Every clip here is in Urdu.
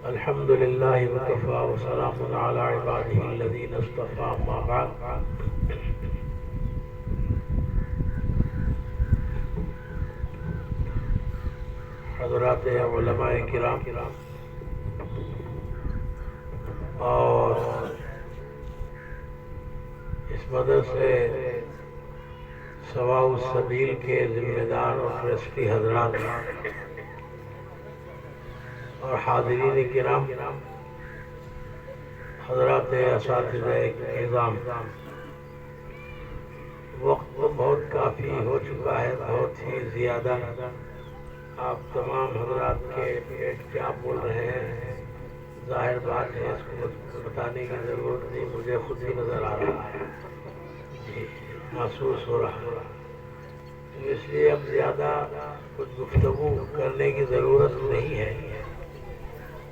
الحمد لله وكفى وسلام على عباده الذين اصطفى أما بعد. حضرات علماء کرام اور اس مدرسے سواء السبیل کے ذمہ دار اور ٹرسٹی حضرات اور حاضرین کرام، حضرات اساتذہ اعظام، وقت بہت کافی ہو چکا ہے، بہت ہی زیادہ. آپ تمام حضرات کے پیٹ کیا بول رہے ہیں ظاہر بات ہے، اس کو بتانے کی ضرورت نہیں، مجھے خود ہی نظر آ رہا ہے، جی محسوس ہو رہا ہے. تو اس لیے اب زیادہ کچھ گفتگو کرنے کی ضرورت نہیں ہے.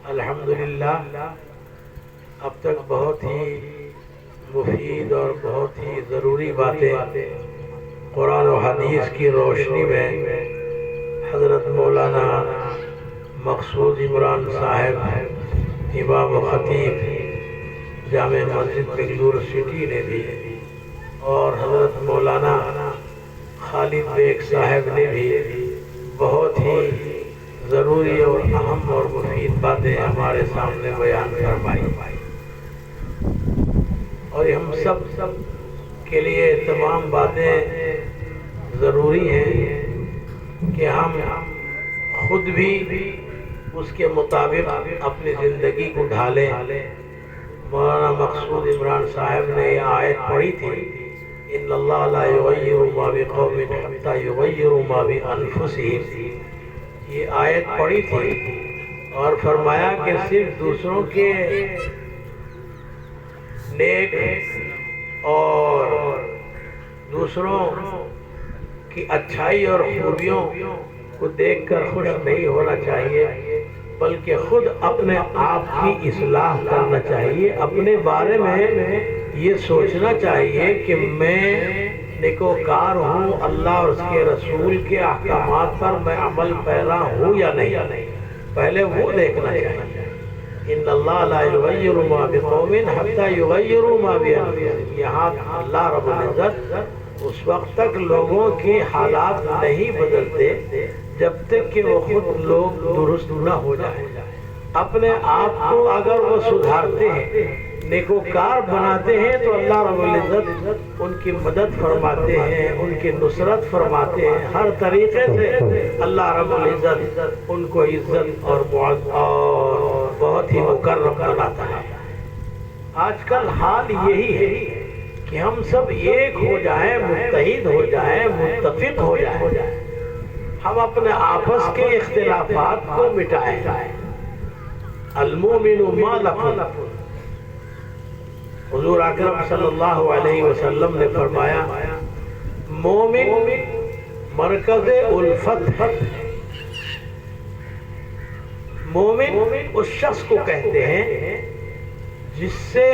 الحمدللہ اب تک بہت ہی مفید اور بہت ہی ضروری باتیں قرآن و حدیث کی روشنی میں حضرت مولانا مقصود عمران صاحب امام و خطیب جامع مسجد بنگلور سٹی نے بھی، اور حضرت مولانا خالد بیگ صاحب نے بھی بہت ہی ضروری اور اہم اور مفید باتیں ہمارے سامنے بیان فرمائی. اور ہم سب کے لیے تمام باتیں ضروری ہیں کہ ہم خود بھی اس کے مطابق اپنی زندگی کو ڈھالیں. مولانا مقصود عمران صاحب نے یہ آیت پڑھی تھی، ان اللہ لا یغیر ما بقوم حتی یغیروا ما بانفسہم. یہ آیت پڑھی تھی اور فرمایا کہ صرف دوسروں کے نیک اور دوسروں کی اچھائی اور خوبیوں کو دیکھ کر خوش نہیں ہونا چاہیے، بلکہ خود اپنے آپ کی اصلاح کرنا چاہیے. اپنے بارے میں یہ سوچنا چاہیے کہ میں نیکوکار ہوں، اللہ اور اس کے رسول کے احکامات پر میں عمل پیرا ہوں یا نہیں، پہلے وہ دیکھنا چاہیے. ان اللہ لا یغیر ما بقوم حتی یغیروا ما بانفسہم. یہاں اللہ رب العزت اس وقت تک لوگوں کے حالات نہیں بدلتے جب تک کہ وہ خود لوگ درست نہ ہو جائیں. اپنے آپ کو اگر وہ سدھارتے ہیں، نیکوکار بناتے ہیں، تو اللہ رب العزت ان کی مدد فرماتے ہیں، ان کی نصرت فرماتے ہیں. ہر طریقے سے اللہ رب العزت ان کو عزت اور بہت ہی مکرم بناتا ہے. آج کل حال یہی ہے کہ ہم سب ایک ہو جائیں، متحد ہو جائیں، متفق ہو جائیں، ہم اپنے آپس کے اختلافات کو مٹائیں. المؤمن ما لقن. حضور اکرم صلی اللہ علیہ وسلم نے فرمایا مومن مرکز الفت. مومن اس شخص کو کہتے ہیں جس سے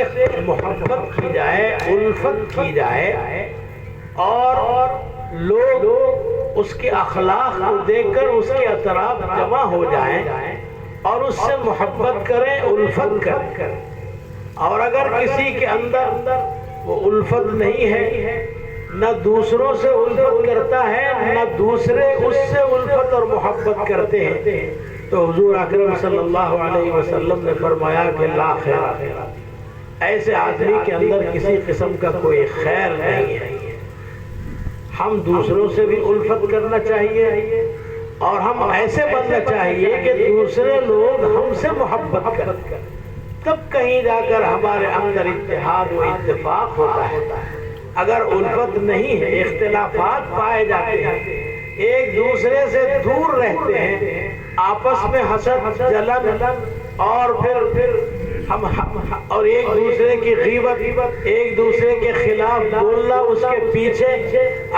محبت کی جائے، الفت کی جائے، اور لوگ اس کے اخلاق کو دیکھ کر اس کے اطراف جمع ہو جائیں اور اس سے محبت کریں، الفت کریں. اور اگر کسی کے اندر وہ الفت نہیں ہے، نہ دوسروں سے الفت کرتا ہے، نہ دوسرے اس سے الفت اور محبت کرتے ہیں، تو حضور اکرم صلی اللہ علیہ وسلم نے فرمایا کہ لا خیر. ایسے آدمی کے اندر کسی قسم کا کوئی خیر نہیں ہے. ہم دوسروں سے بھی الفت کرنا چاہیے اور ہم ایسے بننا چاہیے کہ دوسرے لوگ ہم سے محبت کریں، تب کہیں جا کر ہمارے اندر اتحاد و اتفاق ہوتا ہے. اگر الفت نہیں ہے، اختلافات پائے جاتے ہیں، ایک دوسرے سے دور رہتے ہیں، آپس میں حسد، جلن اور پھر ہم اور ایک دوسرے کی غیبت، ایک دوسرے کے خلاف بولنا، اس کے پیچھے،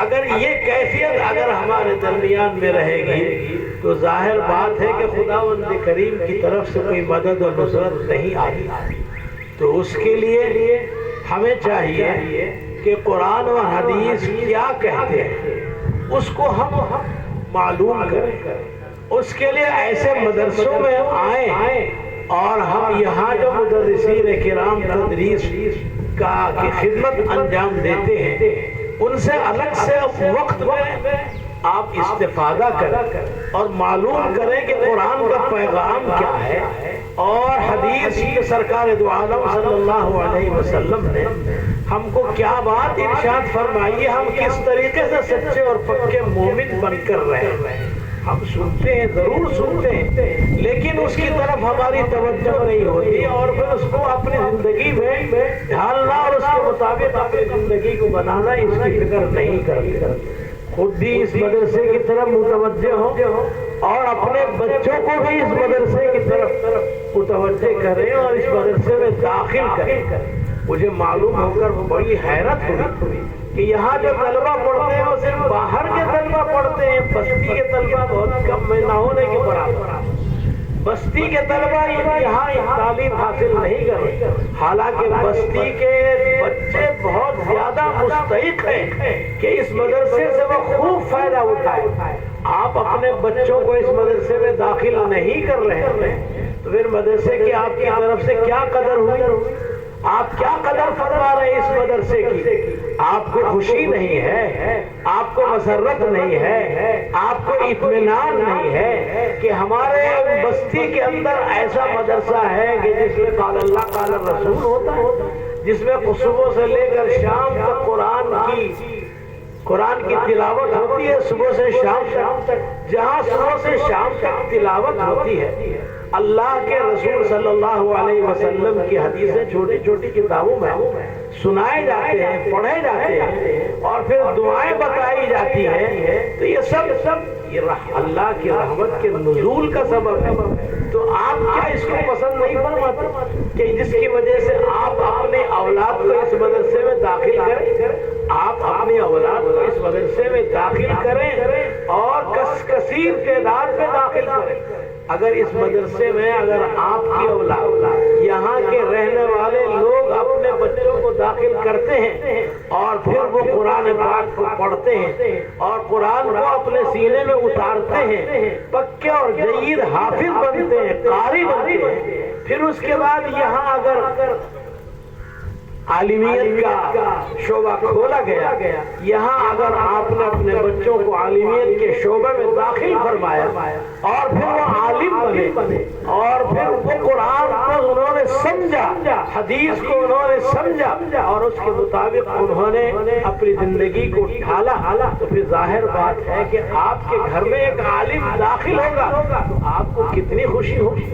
اگر یہ کیفیت اگر ہمارے درمیان میں رہے گی تو ظاہر بات ہے کہ خداوند کریم کی طرف سے کوئی مدد اور نصرت نہیں آتی. تو اس کے لیے ہمیں چاہیے کہ قرآن و حدیث کیا کہتے ہیں اس کو ہم معلوم کریں. اس کے لیے ایسے مدرسوں میں آئیں اور ہم یہاں جو مدرسین کرام تدریس کی خدمت انجام دیتے ہیں ان سے الگ سے وقت میں آپ استفادہ کریں اور معلوم کریں کہ قرآن کا پیغام کیا ہے اور حدیث کی سرکار دو عالم صلی اللہ علیہ وسلم نے ہم کو کیا بات ارشاد فرمائی ہے، ہم کس طریقے سے سچے اور پکے مومن بن کر رہے ہیں۔ ہم سنتے ہیں، ضرور سنتے ہیں، لیکن اس کی طرف ہماری توجہ نہیں ہوتی اور پھر اس کو اپنی زندگی میں ڈھالنا اور اس کے مطابق اپنی زندگی کو بنانا اس کی فکر نہیں کرتے۔ خود بھی اس مدرسے کی طرف متوجہ ہو اور اپنے بچوں کو بھی اس مدرسے کی طرف متوجہ کریں اور اس مدرسے میں داخل کریں۔ مجھے معلوم ہو کر بڑی حیرت ہوئی کہ یہاں جو طلبہ پڑھتے ہیں وہ صرف باہر کے طلبہ پڑھتے ہیں، بستی کے طلبہ بہت کم میں نہ ہونے کے برابر۔ بستی کے طلبہ یہاں تعلیم حاصل نہیں کرتے، حالانکہ بستی کے بچے بہت زیادہ مستحق ہیں کہ اس مدرسے سے وہ خوب فائدہ اٹھائے۔ آپ اپنے بچوں کو اس مدرسے میں داخل نہیں کر رہے ہیں تو پھر مدرسے کی آپ کی طرف سے کیا قدر ہوئی؟ آپ کیا قدر فرما رہے ہیں اس مدرسے کی؟ آپ کو خوشی نہیں ہے، آپ کو مسرت نہیں ہے، آپ کو اطمینان نہیں ہے کہ ہمارے بستی کے اندر ایسا مدرسہ ہے کہ جس میں قال اللہ قال رسول ہوتا ہے، جس میں صبح سے لے کر شام تک قرآن کی تلاوت ہوتی ہے، صبح سے شام تک۔ جہاں صبح سے شام تک تلاوت ہوتی ہے، اللہ کے رسول صلی اللہ علیہ وسلم کی حدیثیں چھوٹی چھوٹی کتابوں میں سنائے جاتے ہیں، پڑھے جاتے ہیں اور پھر دعائیں بتائی جاتی ہیں، تو یہ سب اللہ کی رحمت کے نزول کا سبب ہے۔ تو آپ کیا اس کو پسند نہیں فرماتے کہ جس کی وجہ سے آپ اپنے اولاد کو اس مدرسے میں داخل کریں؟ آپ اپنی اولاد کو اس مدرسے میں داخل کریں اور کثیر تعداد میں داخل کریں۔ اگر اس مدرسے میں اگر آپ کی اولاد یہاں کے رہنے والے لوگ اپنے بچوں کو داخل کرتے ہیں اور پھر وہ قرآن پاک کو پڑھتے ہیں اور قرآن کو اپنے سینے میں اتارتے ہیں، پکے اور جید حافظ بنتے ہیں، قاری بنتے ہیں، پھر اس کے بعد یہاں اگر عالمیت کا شعبہ کھولا گیا، یہاں اگر آپ نے اپنے بچوں کو عالمیت کے شعبے میں داخل فرمایا اور پھر وہ عالم بنے اور پھر وہ قرآن کو انہوں نے سمجھا، حدیث کو انہوں نے سمجھا اور اس کے مطابق انہوں نے اپنی زندگی کو ڈھالا، تو پھر ظاہر بات ہے کہ آپ کے گھر میں ایک عالم داخل ہوگا تو آپ کو کتنی خوشی ہوگی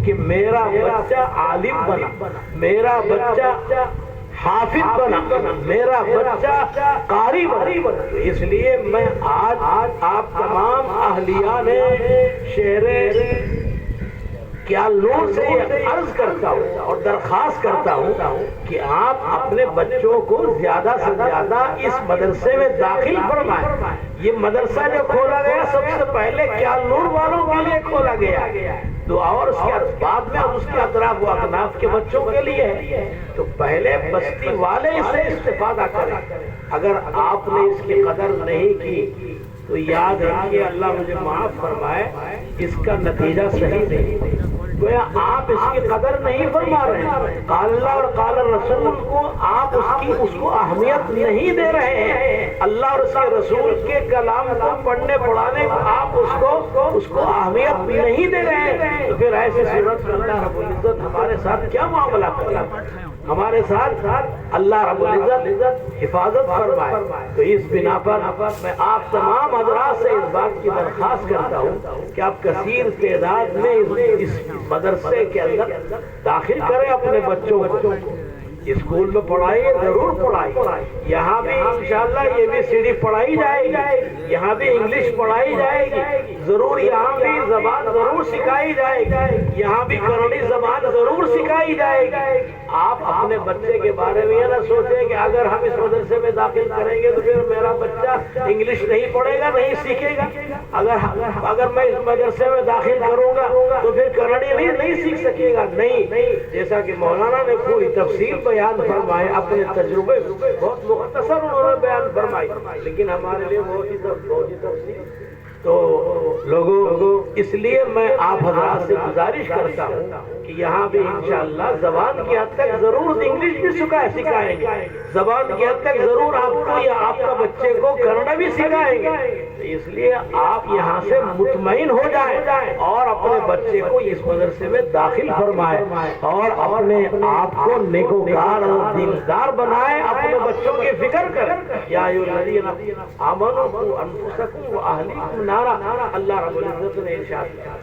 کہ میرا بچہ عالم بنا، میرا بچہ حافظ بنا، میرا بچہ قاری بنا۔ اس لیے میں آج آپ تمام اہلیان شہر کیالور سے عرض کرتا ہوں اور درخواست کرتا ہوں کہ آپ اپنے بچوں کو زیادہ سے زیادہ اس مدرسے میں داخل فرمائیں۔ یہ مدرسہ جو کھولا گیا سب سے پہلے کیالور والوں کے لیے کھولا گیا تو اور اس کے بعد میں اس کے اطراف و اکناف کے بچوں کے لیے ہے، تو پہلے بستی والے اس سے استفادہ کریں۔ اگر آپ نے اس کی قدر نہیں کی تو یاد رکھیے، اللہ مجھے معاف فرمائے، اس کا نتیجہ صحیح نہیں۔ گویا آپ اس کی قدر نہیں فرما رہے ہیں، قال اللہ اور قال رسول کو آپ اس کو اہمیت نہیں دے رہے ہیں، اللہ اور اس کے رسول کے کلام کو پڑھنے پڑھانے کو آپ اس کو اہمیت نہیں دے رہے ہیں، تو پھر ایسی صورت میں اللہ رب العزت ہمارے ساتھ کیا معاملہ کرے؟ ہمارے ساتھ اللہ رب العزت حفاظت فرمائے۔ تو اس بنا پر میں آپ تمام حضرات سے اس بات کی درخواست کرتا ہوں کہ آپ کثیر تعداد میں اس مدرسے کے اندر داخل کریں اپنے بچوں کو، اسکول میں پڑھائیے، ضرور پڑھائیے، یہاں بھی انشاءاللہ یہ بھی سیڑھی پڑھائی جائے گی، یہاں بھی انگلش پڑھائی جائے گی، ضرور یہاں بھی زبان ضرور سکھائی جائے گی، یہاں بھی کرنی زبان ضرور سکھائی جائے گی۔ آپ اپنے بچے کے بارے میں یہ نہ سوچیں کہ اگر ہم اس مدرسے میں داخل کریں گے تو پھر میرا بچہ انگلش نہیں پڑھے گا، نہیں سیکھے گا، اگر میں اس مدرسے میں داخل کروں گا تو پھر کرنی نہیں سیکھ سکے گا، نہیں۔ جیسا کہ مولانا نے پوری تفصیل بیان فرمائے، اپنے تجربے بہت مختصر انہوں نے بیان فرمائی، لیکن ہمارے لیے بہت ہی تفصیل تو لوگوں اس لیے میں آپ حضرات سے گزارش کرتا ہوں کہ یہاں بھی انشاءاللہ زبان کی حد تک ضرور انگلش بھی سکھائیں گے، زبان کی حد تک ضرور آپ کو یا آپ کا بچے کو کنڑا بھی سکھائیں گے. اس لیے آپ یہاں سے مطمئن ہو جائیں اور اپنے بچے کو اس مدرسے میں داخل فرمائیں اور اپنے آپ کو نیکوکار اور دیندار بنائیں، اپنے بچوں کی فکر کریں. یا ایھا الذین آمنوا قوا انفسکم واہلیکم نارا، اللہ رب العزت نے ارشاد کیا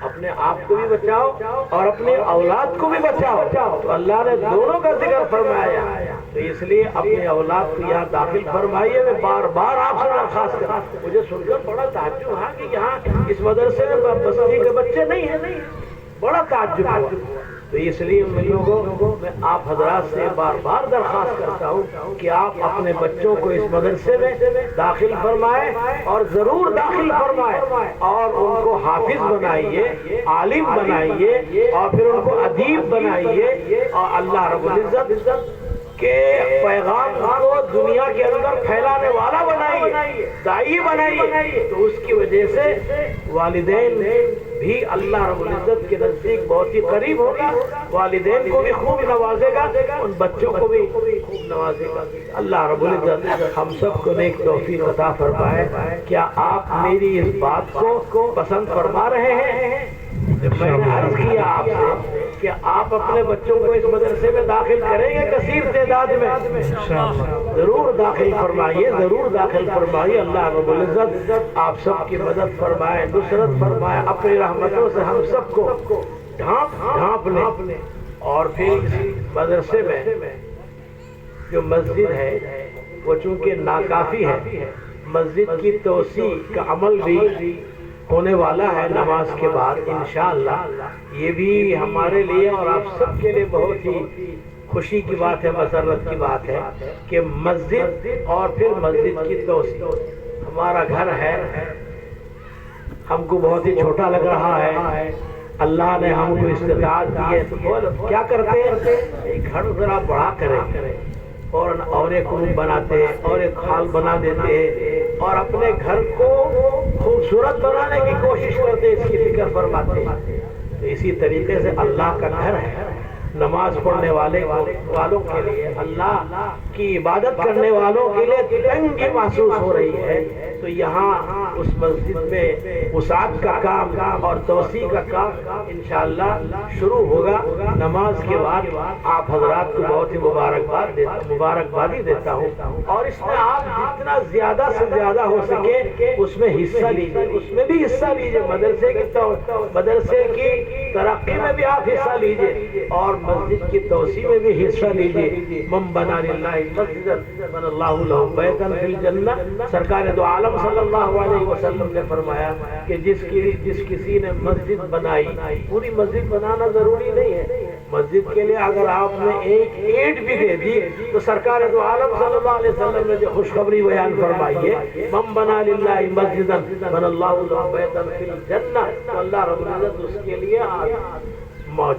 اپنے آپ کو بھی بچاؤ اور اپنے اولاد کو بھی بچاؤ. تو اللہ نے دونوں کا ذکر فرمایا، تو اس لیے اپنے اولاد کو یہاں داخل فرمائیے. میں بار بار آپ سے درخواست کرتا ہوں. مجھے سن کر بڑا تعجب ہوا کہ یہاں اس مدرسے میں بستی کے بچے نہیں ہیں، بڑا تعجب ہوا. تو اس لیے میں آپ حضرات سے بار بار درخواست کرتا ہوں کہ آپ اپنے بچوں کو اس مدرسے میں داخل فرمائیں اور ضرور داخل فرمائیں اور ان کو حافظ بنائیے، عالم بنائیے اور پھر ان کو ادیب بنائیے اور اللہ رب العزت کے پیغام کو دنیا کے اندر پھیلانے والا بنائیے، داعی بنائیے. تو اس کی وجہ سے والدین بھی اللہ رب العزت کے نزدیک بہت ہی قریب ہوگا، والدین کو بھی خوب نوازے گا، ان بچوں کو بھی خوب نوازے گا. اللہ رب العزت ہم سب کو نیک توفیق عطا فرمائے. کیا آپ میری اس بات کو پسند فرما رہے ہیں؟ میں نے عرض کیا آپ سے کہ آپ اپنے بچوں کو اس مدرسے میں داخل کریں گے کثیر تعداد میں، ضرور داخل فرمائیے، ضرور داخل فرمائیے. اللہ رب العزت آپ سب کی مدد فرمائے، نصرت فرمائے، اپنی رحمتوں سے ہم سب کو ڈھانپ لیں. اور پھر مدرسے میں جو مسجد ہے وہ چونکہ ناکافی ہے، مسجد کی توسیع کا عمل بھی ہونے والا ہے نماز کے بعد انشاءاللہ. یہ بھی ہمارے لیے اور آپ سب کے لیے بہت ہی خوشی کی بات ہے، مسرت کی بات ہے کہ مسجد اور پھر مسجد کی توسیع. ہمارا گھر ہے، ہم کو بہت ہی چھوٹا لگ رہا ہے، اللہ نے ہم کو استطاعت دی ہے، تو کیا کرتے ہیں گھر ذرا بڑا کریں اور ایک روم بناتے ہیں اور ایک ہال بنا دیتے ہیں اور اپنے گھر کو خوبصورت بنانے کی کوشش کرتے ہیں، اس کی فکر فرماتے ہیں. تو اسی طریقے سے اللہ کا گھر ہے، نماز پڑھنے والوں کے لیے، اللہ کی عبادت کرنے والوں کے لیے تنگی محسوس ہو رہی ہے. تو یہاں اس مسجد میں وسعت کا کام اور توسیع کا کام انشاءاللہ شروع ہوگا. نماز کے بعد آپ حضرات کو بہت ہی مبارکبادی دیتا ہوں اور اس میں آپ جتنا زیادہ سے زیادہ ہو سکے اس میں حصہ لیجیے، اس میں بھی حصہ لیجیے. مدرسے کی ترقی میں بھی آپ حصہ لیجیے اور مسجد کی توسیع میں بھی حصہ لیجیے. من بنا للہ مسجدا بنى اللہ لہ بیتا فی الجنہ. سرکار دو عالم صلی اللہ علیہ وسلم نے فرمایا کہ جس کسی نے مسجد بنائی، پوری مسجد بنانا ضروری نہیں ہے، مسجد کے لیے اگر آپ نے ایک اینٹ بھی دے دی تو سرکار دو عالم صلی اللہ علیہ وسلم نے جو خوشخبری بیان فرمائی ہے من بنا للہ مسجدا بنى اللہ لہ بیتا فی الجنہ، تو اللہ رب العزت اس کے لیے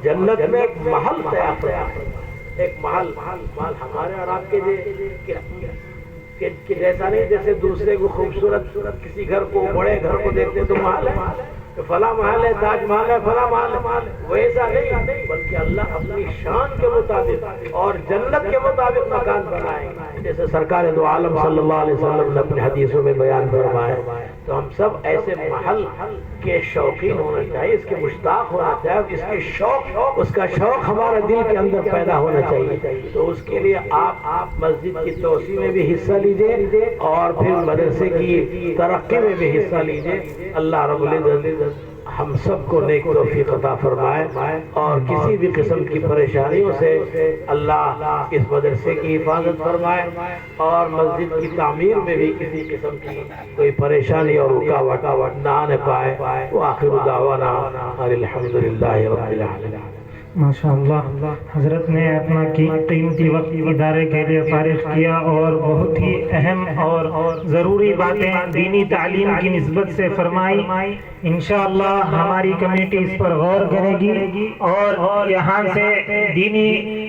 جنت میں ایک محل تیار کرتا ہے. ایک محل ہمارے اور آپ کے کہ جیسا نہیں جیسے دوسرے کو خوبصورت کسی گھر کو بڑے گھر کو دیکھتے تو محل ہے، فلاں محل ہے، تاج محل ہے، فلاں محل ہے، ویسا نہیں بلکہ اللہ اپنی شان کے مطابق اور جنت کے مطابق مکان بنائے جیسے سرکار دو عالم صلی اللہ علیہ وسلم نے اپنی حدیثوں میں بیان فرمایا. تو ہم سب ایسے محل کے شوقین ہونا چاہیے، اس کے مشتاق ہونا چاہیے، اس کا شوق ہمارے دل کے اندر پیدا ہونا چاہیے. تو اس کے لیے آپ مسجد کی توسیع میں بھی حصہ لیجیے اور پھر مدرسے کی ترقی میں بھی حصہ لیجیے. اللہ رب العزت ہم سب کو نیک توفیق عطا فرمائے اور کسی بھی قسم کی پریشانیوں سے اللہ اس مدرسے کی حفاظت فرمائے اور مسجد کی تعمیر میں بھی کسی قسم کی کوئی پریشانی اور رکاوٹ نہ آنے پائے. وآخر دعوانا الحمدللہ رب العالمین. ماشاءاللہ حضرت نے اپنا قیمتی وقت ادارے کے لیے فارغ کیا اور بہت ہی اہم اور ضروری باتیں دینی تعلیم کی نسبت سے فرمائی. انشاءاللہ ہماری کمیٹی اس پر غور کرے گی اور یہاں سے دینی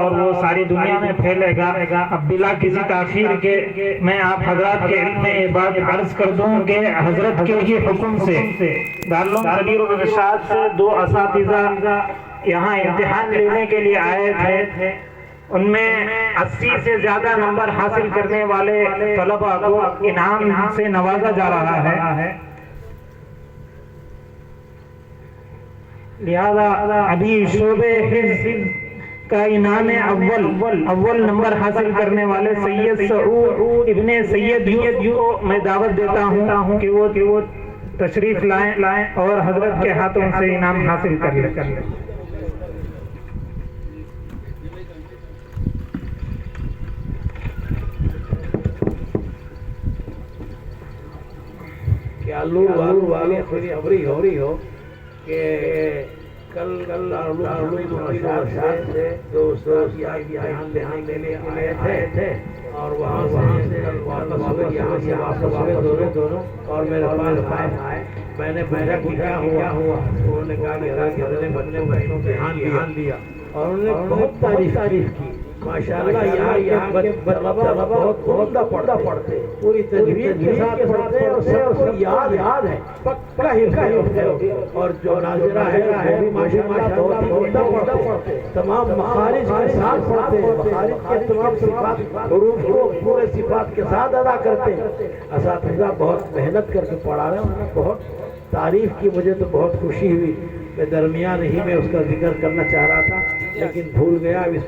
اور وہ ساری دنیا میں پھیلے گا۔ اب بلا کسی تاخیر کے میں آپ حضرات کے علم میں یہ بات عرض کر دوں کہ حضرت کے ہی حکم سے دارالعلوم کبیر الرشاد سے 2 اساتذہ یہاں امتحان لینے کے لیے آئے تھے، ان میں 80 سے زیادہ نمبر حاصل کرنے والے طلباء کو انعام سے نوازا جا رہا ہے، لہذا ابھی شعبے حفظ کا انعام اول نمبر حاصل کرنے والے سید سعود ابن سید کو میں دعوت دیتا ہوں کہ وہ تشریف لائیں اور حضرت کے ہاتھوں سے انعام حاصل کر لیں۔ کہ اللہ والے خبری ہو رہی ہو کہ کل سے دوست امتحان لینے کے لیے آئے تھے اور وہاں سے واپس ہوئے دونوں، اور میرے پاس آئے، میں نے پوچھا کہ کیا ہوا، انہوں نے کہا کہ حضرت نے بچوں کے امتحان دیا اور انہوں نے بہت تعریف کی، ماشاءاللہ یہاں کے طلباء بہت عمدہ پڑھتے، پوری تجوید کے ساتھ پڑھتے ہیں اور سب کو یاد ہے، پکا حفظ ہے، اور جو ناظرہ ہے وہ بھی ماشاءاللہ بہت ہی عمدہ پڑھتے ہیں، تمام مخارج کے ساتھ پڑھتے ہیں، مخارج کے تمام صفات حروف کو پورے صفات کے ساتھ ادا کرتے ہیں۔ اساتذہ بہت محنت کر کے پڑھا رہے ہیں، انہوں نے بہت تعریف کی، مجھے تو بہت خوشی ہوئی، میں درمیان ہی میں اس کا ذکر کرنا چاہ رہا تھا لیکن بھول گیا، اس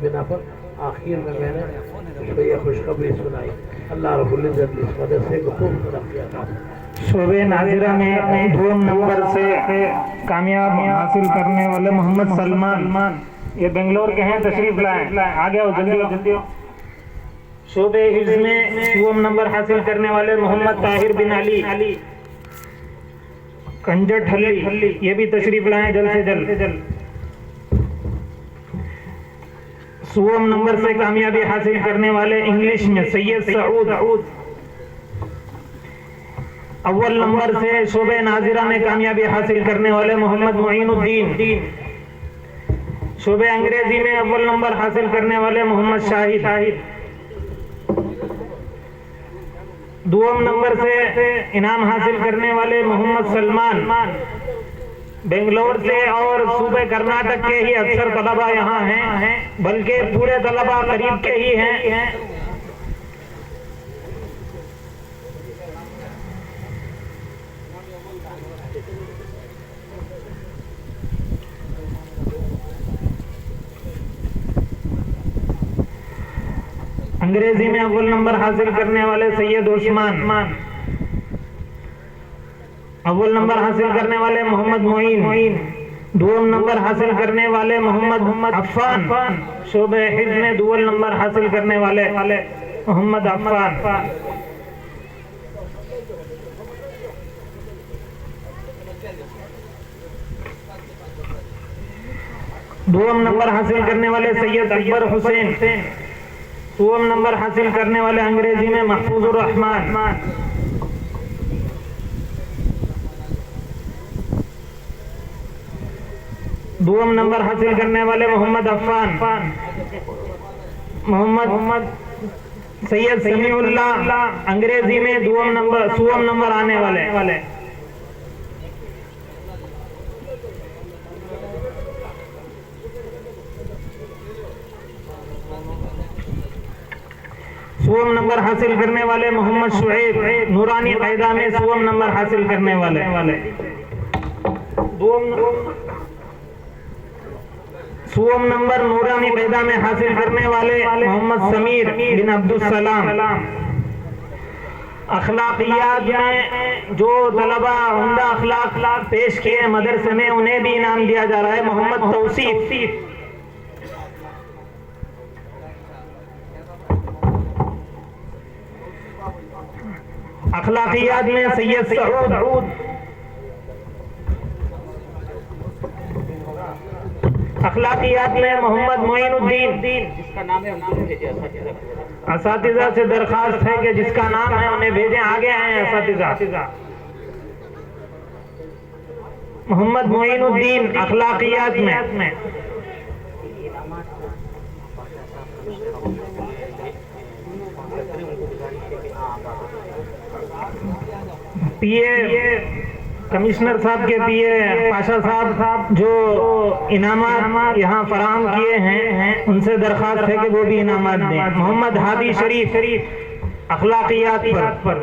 بنا پر آخر میں نے یہ خوشخبری سنائی۔ اللہ رب العزت اس مدرسے کو خوب ترقی عطا فرمائے۔ شعبہ ناظرہ میں 2 نمبر سے کامیاب حاصل کرنے والے محمد سلمان، یہ بنگلور کے ہیں، تشریف لائیں، آگے ہو جلدی ہو۔ شعبہ حفظ میں 2 نمبر حاصل کرنے والے محمد طاہر بن علی کنجٹ حلی، یہ بھی تشریف لائیں جلد سے جلد۔ 100 نمبر سے کامیابی حاصل کرنے والے انگلش میں سید سعود، اول نمبر سے شعبہ ناظرہ میں کامیابی حاصل کرنے والے محمد معین الدین، شعبہ انگریزی میں اول نمبر حاصل کرنے والے محمد شاہد، 2 نمبر سے انعام حاصل کرنے والے محمد سلمان، بنگلور سے اور صوبہ کرناٹک کے ہی اکثر طلباء یہاں ہیں، بلکہ پورے طلباء قریب کے ہی ہیں۔ انگریزی میں اول نمبر حاصل کرنے والے سید عثمان، اول نمبر حاصل کرنے والے محمد معین، 2 نمبر حاصل کرنے والے محمد عفان، شعبہ حفظ میں 2 نمبر حاصل کرنے والے محمد عفان، 2 نمبر حاصل کرنے والے سید اکبر حسین، 2 نمبر حاصل کرنے والے انگریزی میں محفوظ الرحمان، 2 نمبر حاصل کرنے والے محمد عفان، محمد سید سمیع اللہ، انگریزی میں 2 نمبر آنے والے۔ سوم نمبر حاصل کرنے والے محمد شعیب، نورانی قاعدہ میں 2 نمبر حاصل کرنے والے۔ 2 نمبر نورانی قاعدہ میں حاصل کرنے والے محمد سمیر بن عبدالسلام۔ اخلاقیات میں جو طلباء عمدہ اخلاق پیش کیے مدرسے میں انہیں بھی انعام دیا جا رہا ہے، محمد توصیف۔ اخلاقیات میں سید سعود، اخلاقیات میں محمد معین الدین، جس کا نام ہے اساتذہ سے درخواست ہے کہ جس کا نام ہے انہیں بھیجیں، آگے آئیں اساتذہ۔ محمد معین الدین اخلاقیات میں، پی اے کمشنر صاحب کے پی اے پاشا صاحب جو انعامات یہاں فراہم کیے ہیں ان سے درخواست ہے کہ وہ بھی انعامات دیں. محمد ہادی شریف اخلاقیات پر.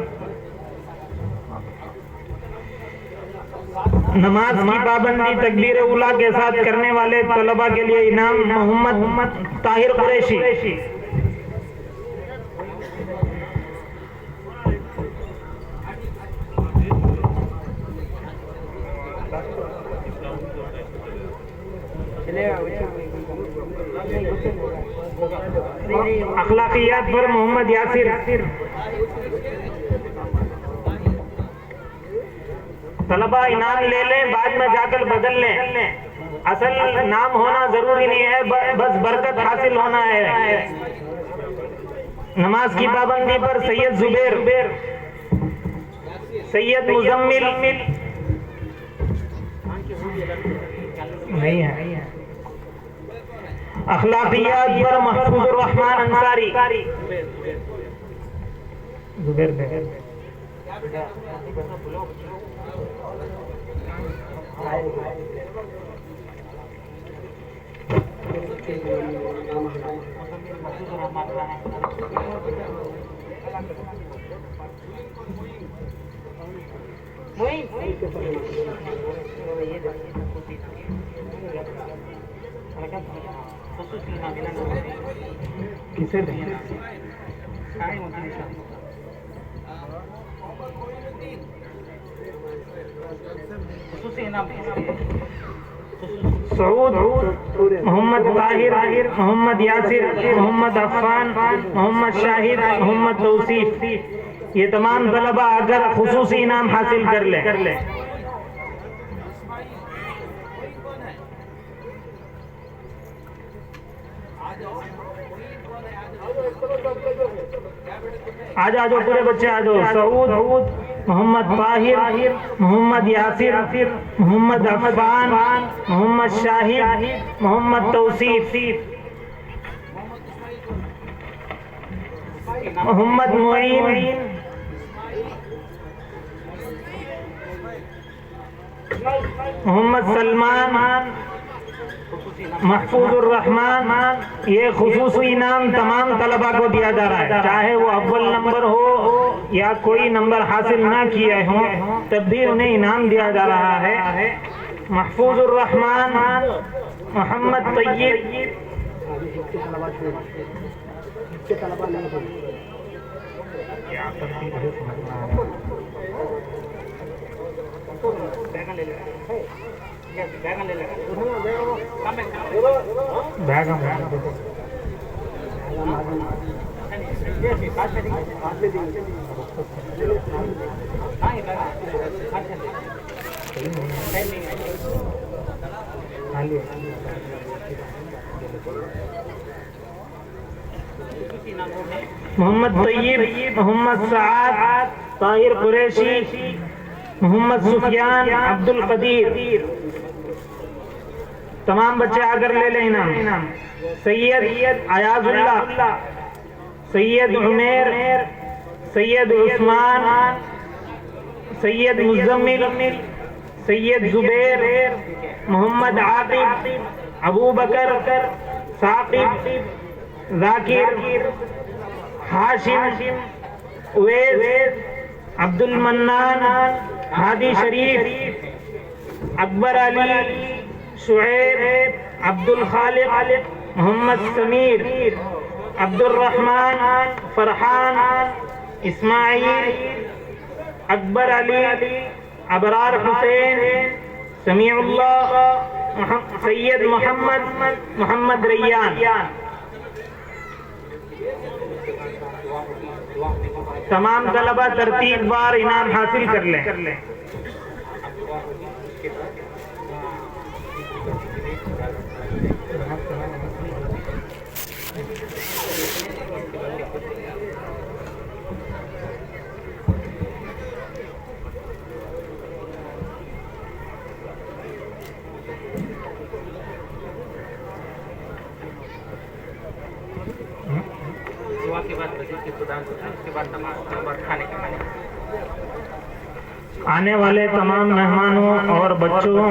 نماز کی پابندی تکبیر اولیٰ کے ساتھ کرنے والے طلباء کے لیے انعام محمد طاہر قریشی. اخلاقیات پر محمد یاسر. طلباء انعام لے لیں، بعد میں جا کر بدل لیں. اصل نام ہونا ضروری نہیں ہے، بس برکت حاصل ہونا ہے. نماز کی پابندی پر سید زبیر، سید مزمل نہیں ہے. اخلاقیات پر محفوظ الرحمان انصاری. زبیر کسے دیں؟ سعود محمد طاہر، محمد یاسر، محمد عفان، محمد شاہد، محمد توصیف. یہ تمام طلباء اگر خصوصی انعام حاصل کر لیں. آ جاؤ پورے بچے آ جاؤ. سعود، محمد طاہر، محمد یاسر، محمد عفان، محمد شاہد، محمد توصیف، محمد معین، محمد سلمان، محفوظ الرحمان. یہ خصوصی انعام تمام طلباء کو دیا جا رہا ہے، چاہے وہ اول نمبر ہو یا کوئی نمبر حاصل نہ کیے ہوں، تب بھی انہیں انعام دیا جا رہا ہے. محفوظ الرحمان، محمد طیب، محمد طیب، محمد سعاد، طاہر قریشی، محمد سفیان، عبد القدیر. تمام بچے آ کر لے لیں انعام. سید ایاز اللہ، سید عمیر، سید عثمان، سید مزمل، سید زبیر، محمد عاقب، ابو بکر، ثاقب، ذاکر، ہاشم، اویس، عبد المنان، ہادی شریف، اکبر علی، شعیب، عبد الخالق، محمد سمیر، عبد الرحمن، فرحان، اسماعیل، اکبر علی، ابرار حسین، سمیع اللہ، سید محمد ریان. تمام طلبہ ترتیب بار انعام حاصل کر لیں. کے بعد مسجد کی خدا ہوتا ہے، اس کے بعد نماز کے بعد کھانے کے بعد آنے والے تمام مہمانوں اور بچوں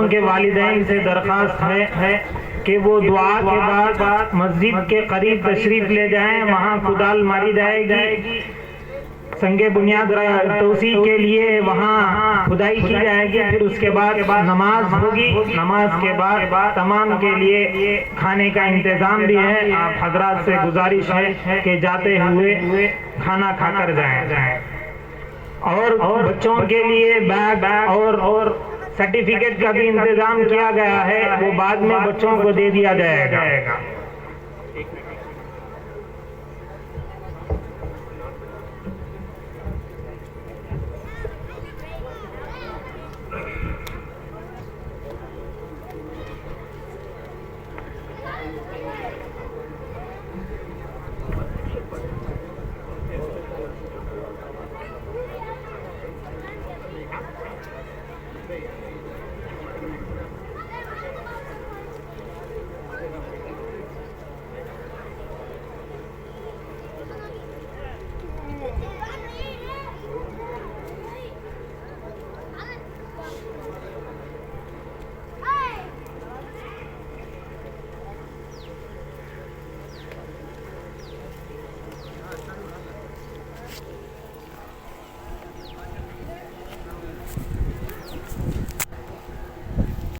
کے والدین سے درخواست ہے کہ وہ دعا کے بعد مسجد کے قریب تشریف لے جائیں، وہاں کدال ماری جائے گی، سنگ بنیاد توسیع کے لیے وہاں کھدائی کی جائے گی، پھر اس کے بعد نماز ہوگی، نماز کے بعد تمام کے لیے کھانے کا انتظام بھی ہے۔ آپ حضرات سے گزارش ہے کہ جاتے ہوئے کھانا کھا کر جائیں، اور بچوں کے لیے بیگ اور سرٹیفکیٹ کا بھی انتظام کیا گیا ہے، وہ بعد میں بچوں کو دے دیا جائے گا۔